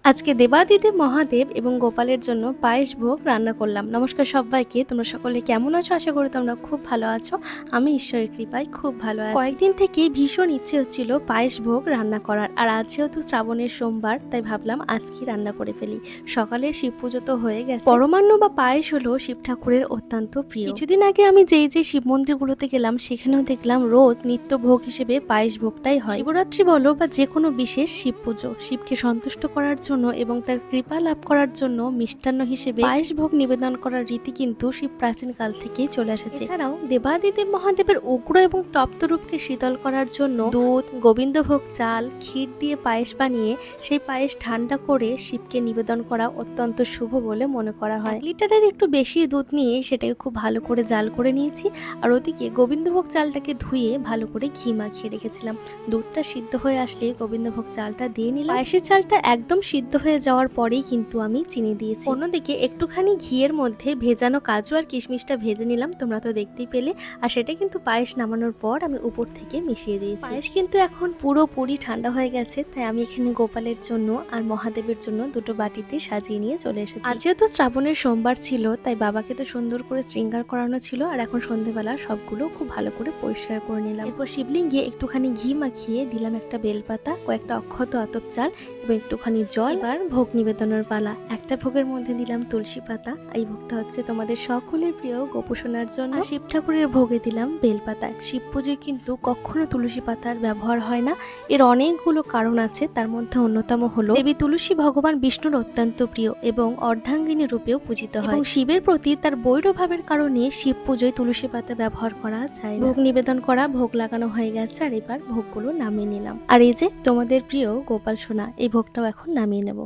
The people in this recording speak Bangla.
আজকে দেবাদিদেব মহাদেব এবং গোপালের জন্য পায়েস ভোগ রান্না করলাম। নমস্কার সবাইকে, তোমরা সকলে কেমন আছো? আশা করি তোমরা খুব ভালো আছো। আমি ঈশ্বরের কৃপায় খুব ভালো আছি। কয়েকদিন থেকে ভীষণ ইচ্ছে হচ্ছিল পায়েস ভোগ রান্না করার, আর আজ যেহেতু শ্রাবণের সোমবার তাই ভাবলাম আজকে রান্না করে ফেলি। সকালে শিব পুজো তো হয়ে গেছে। পরমান্ন বা পায়েস হলো শিব ঠাকুরের অত্যন্ত প্রিয়। কিছুদিন আগে আমি যেই শিব মন্দিরগুলোতে গেলাম সেখানেও দেখলাম রোজ নিত্য ভোগ হিসেবে পায়েস ভোগটাই হয়। শিবরাত্রি বলো বা যে কোনো বিশেষ শিব পুজো, শিবকে সন্তুষ্ট করার জন্য এবং তার কৃপা লাভ করার জন্য মিষ্টান্ন হিসেবে পায়েস ভোগ নিবেদন করার রীতি কিন্তু শিব প্রাচীন কাল থেকেই চলে এসেছে। এছাড়াও দেবাদিদেব মহাদেবের উগ্র এবং তপ্ত রূপকে শীতল করার জন্য দুধ, গোবিন্দভোগ চাল, ক্ষীর দিয়ে পায়েস বানিয়ে সেই পায়েস ঠান্ডা করে শিবকে নিবেদন করা অত্যন্ত শুভ বলে মনে করা হয়। 1 লিটারের একটু বেশি দুধ নিয়ে সেটাকে খুব ভালো করে জাল করে নিয়েছি, আর ওদিকে গোবিন্দভোগ চালটাকে ধুয়ে ভালো করে ঘি মাখিয়ে রেখেছিলাম। দুধটা সিদ্ধ হয়ে আসলে গোবিন্দভোগ চালটা দিয়ে নিলাম। পায়েসের চালটা একদম সিদ্ধ হয়ে যাওয়ার পরেই কিন্তু আমি চিনি দিয়েছি। অন্যদিকে একটুখানি ঘিয়ের মধ্যে ভেজানো কাজু আর কিশমিশটা ভেজে নিলাম, তোমরা তো দেখতেই পেলে। আর সেটা কিন্তু পায়েস নামানোর পর আমি উপর থেকে মিশিয়ে দিয়েছি। পায়েস কিন্তু এখন পুরোপুরি ঠান্ডা হয়ে গেছে, তাই আমি এখানে গোপালের জন্য আর মহাদেবের জন্য দুটো বাটিতে সাজিয়ে নিয়ে চলে এসেছি। আজ যেহেতু শ্রাবণের সোমবার ছিল তাই বাবাকে তো সুন্দর করে শৃঙ্গার করানো ছিল, আর এখন সন্ধ্যেবেলা সবগুলো খুব ভালো করে পরিষ্কার করে নিলাম। এরপর শিবলিঙ্গে একটুখানি ঘি মাখিয়ে দিলাম একটা বেলপাতা, কয়েকটা অক্ষত আতপ চাল এবং একটুখানি জল। এবার ভোগ নিবেদনের পালা। একটা ভোগের মধ্যে দিলাম তুলসী পাতা, এই ভোগটা হচ্ছে তোমাদের সকলের প্রিয় গোপুসোনার জন্য। শিব ঠাকুরের ভোগে দিলাম বেলপাতা। শিব পুজোয় কিন্তু কখনো তুলসী পাতার ব্যবহার হয় না, এর অনেকগুলো কারণ আছে। তার মধ্যে অন্যতম হলো দেবী তুলসী ভগবান বিষ্ণুর অত্যন্ত প্রিয় এবং অর্ধাঙ্গিনী রূপেও পূজিত হয়, এবং শিবের প্রতি তার বৈরভাবের কারণে শিব পুজোয় তুলসী পাতা ব্যবহার করা যায় না। ভোগ নিবেদন করা, ভোগ লাগানো হয়ে গেছে, আর এবার ভোগগুলো নামিয়ে নিলাম। আর এই যে তোমাদের প্রিয় গোপাল সোনা, এই ভোগটাও এখন নামিয়ে নেব।